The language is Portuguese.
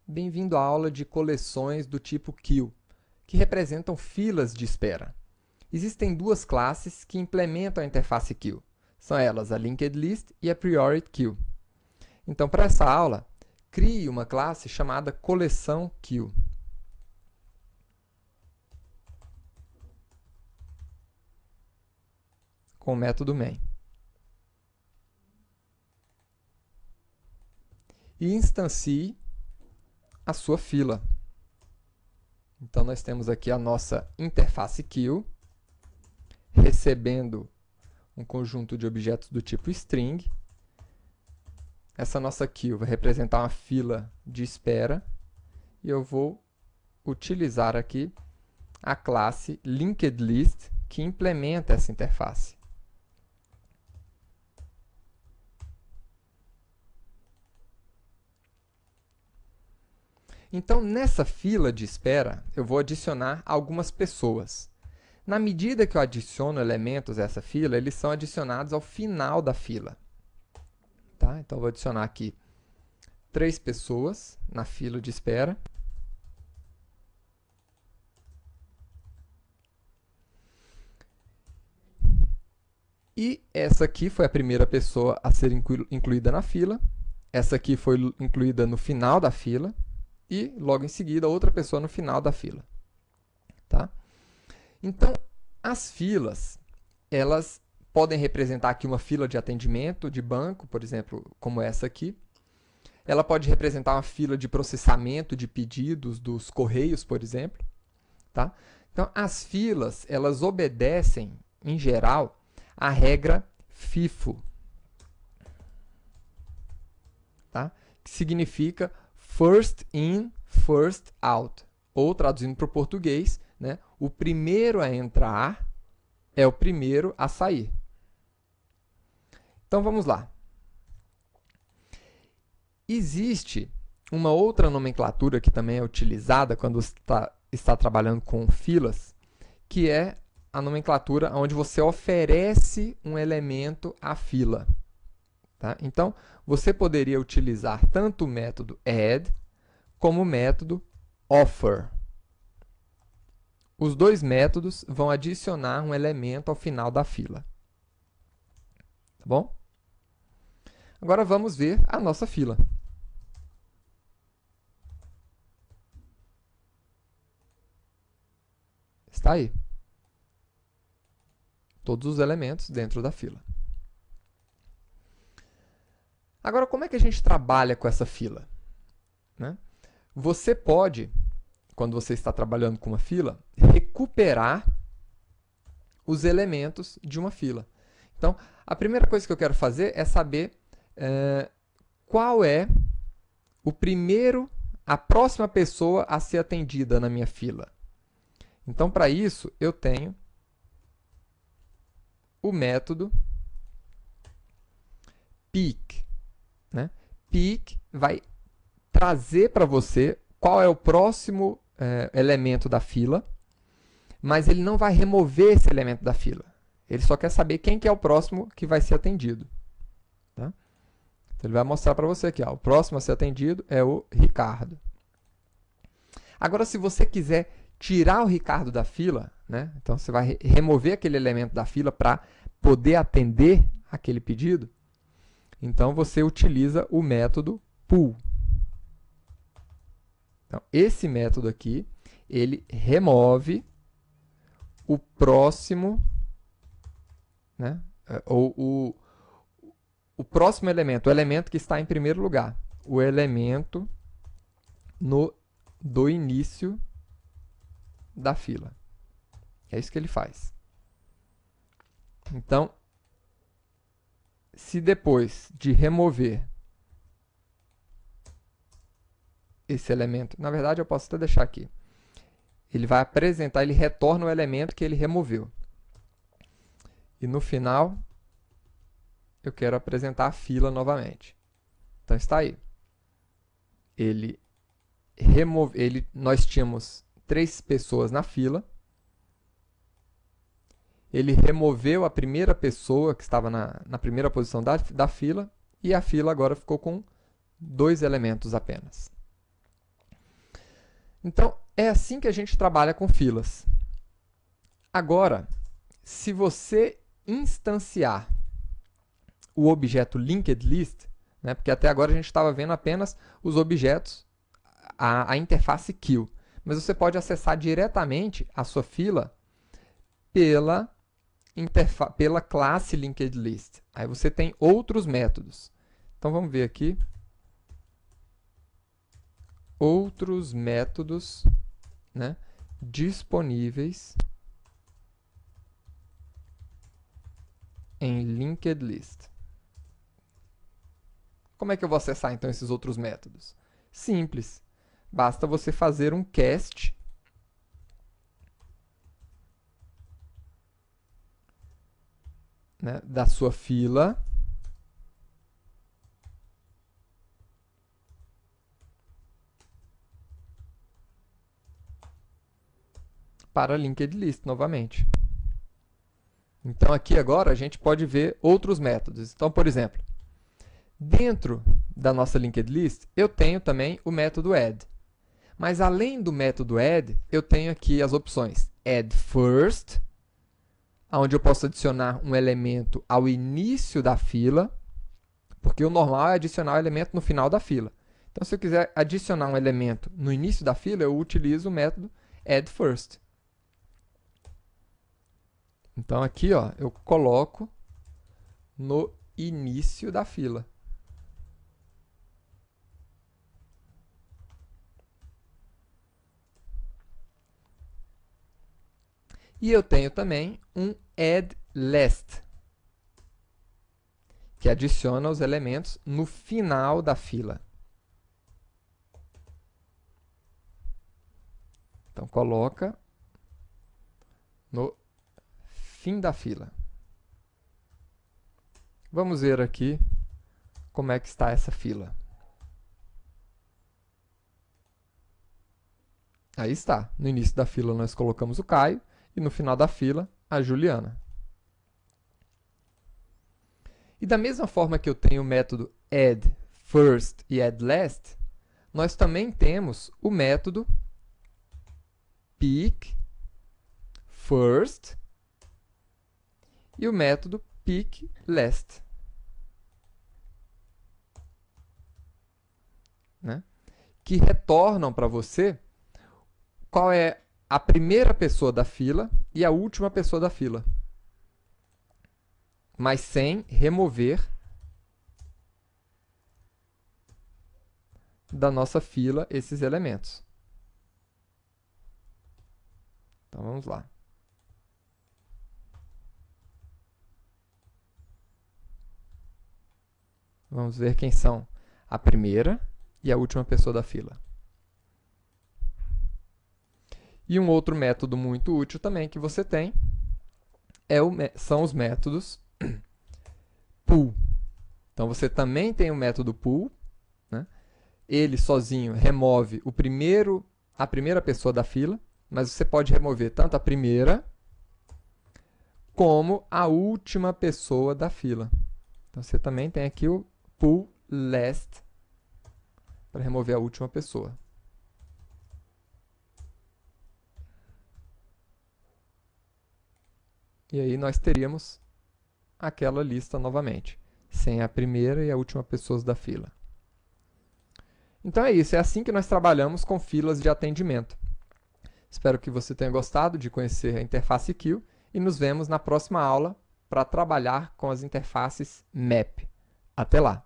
Bem-vindo à aula de coleções do tipo queue, que representam filas de espera. Existem duas classes que implementam a interface queue. São elas a linked list e a priority queue. Então, para essa aula, crie uma classe chamada coleção queue. Com o método main. E instancie a sua fila. Então, nós temos aqui a nossa interface queue, recebendo um conjunto de objetos do tipo string. Essa nossa queue vai representar uma fila de espera. E eu vou utilizar aqui a classe LinkedList, que implementa essa interface. Então, nessa fila de espera, eu vou adicionar algumas pessoas. Na medida que eu adiciono elementos a essa fila, eles são adicionados ao final da fila. Tá? Então, eu vou adicionar aqui 3 pessoas na fila de espera. E essa aqui foi a primeira pessoa a ser incluída na fila. Essa aqui foi incluída no final da fila. E, logo em seguida, outra pessoa no final da fila. Tá? Então, as filas, elas podem representar aqui uma fila de atendimento de banco, por exemplo, como essa aqui. Ela pode representar uma fila de processamento de pedidos dos correios, por exemplo. Tá? Então, as filas, elas obedecem, em geral, a regra FIFO, tá? Que significa First in, first out. Ou, traduzindo para o português, né, o primeiro a entrar é o primeiro a sair. Então, vamos lá. Existe uma outra nomenclatura que também é utilizada quando você está trabalhando com filas, que é a nomenclatura onde você oferece um elemento à fila. Tá? Então, você poderia utilizar tanto o método add como o método offer. Os dois métodos vão adicionar um elemento ao final da fila. Tá bom? Agora vamos ver a nossa fila. Está aí. Todos os elementos dentro da fila. Agora, como é que a gente trabalha com essa fila? Né? Você pode, quando você está trabalhando com uma fila, recuperar os elementos de uma fila. Então, a primeira coisa que eu quero fazer é saber qual é a próxima pessoa a ser atendida na minha fila. Então, para isso, eu tenho o método peek. Né? Peek vai trazer para você qual é o próximo elemento da fila, mas ele não vai remover esse elemento da fila. Ele só quer saber quem que é o próximo que vai ser atendido. Tá? Então, ele vai mostrar para você aqui, ó, o próximo a ser atendido é o Ricardo. Agora, se você quiser tirar o Ricardo da fila, né? Então você vai remover aquele elemento da fila para poder atender aquele pedido, então você utiliza o método pull. Então, esse método aqui, ele remove o próximo, né? Ou o próximo elemento, o elemento que está em primeiro lugar, o elemento do início da fila. É isso que ele faz. Então, se depois de remover esse elemento, na verdade eu posso até deixar aqui, ele vai apresentar, ele retorna o elemento que ele removeu. E no final, eu quero apresentar a fila novamente. Então está aí. Nós tínhamos 3 pessoas na fila. Ele removeu a primeira pessoa que estava na primeira posição da fila, e a fila agora ficou com 2 elementos apenas. Então, é assim que a gente trabalha com filas. Agora, se você instanciar o objeto linked list, né, porque até agora a gente estava vendo apenas os objetos, a interface queue, mas você pode acessar diretamente a sua fila pela classe linked list. Aí você tem outros métodos. Então vamos ver aqui. Outros métodos, né, disponíveis em linked list. Como é que eu vou acessar então esses outros métodos? Simples. Basta você fazer um cast né, da sua fila para linked list novamente. Então aqui agora a gente pode ver outros métodos. Então, por exemplo, dentro da nossa linked list, eu tenho também o método add. Mas além do método add, eu tenho aqui as opções add first, onde eu posso adicionar um elemento ao início da fila, porque o normal é adicionar o elemento no final da fila. Então, se eu quiser adicionar um elemento no início da fila, eu utilizo o método add first. Então, aqui ó, eu coloco no início da fila. E eu tenho também um add last, que adiciona os elementos no final da fila. Então, coloca no fim da fila. Vamos ver aqui como é que está essa fila. Aí está. No início da fila nós colocamos o Caio e no final da fila a Juliana. E da mesma forma que eu tenho o método add first e add last, nós também temos o método pick first e o método pick last. Né? Que retornam para você qual é a primeira pessoa da fila e a última pessoa da fila, mas sem remover da nossa fila esses elementos. Então vamos lá. Vamos ver quem são a primeira e a última pessoa da fila. E um outro método muito útil também que você tem são os métodos pull. Então você também tem o método pull, né? Ele sozinho remove a primeira pessoa da fila, mas você pode remover tanto a primeira como a última pessoa da fila. Então você também tem aqui o pull last para remover a última pessoa. E aí nós teríamos aquela lista novamente, sem a primeira e a última pessoas da fila. Então é isso, é assim que nós trabalhamos com filas de atendimento. Espero que você tenha gostado de conhecer a interface queue e nos vemos na próxima aula para trabalhar com as interfaces map. Até lá!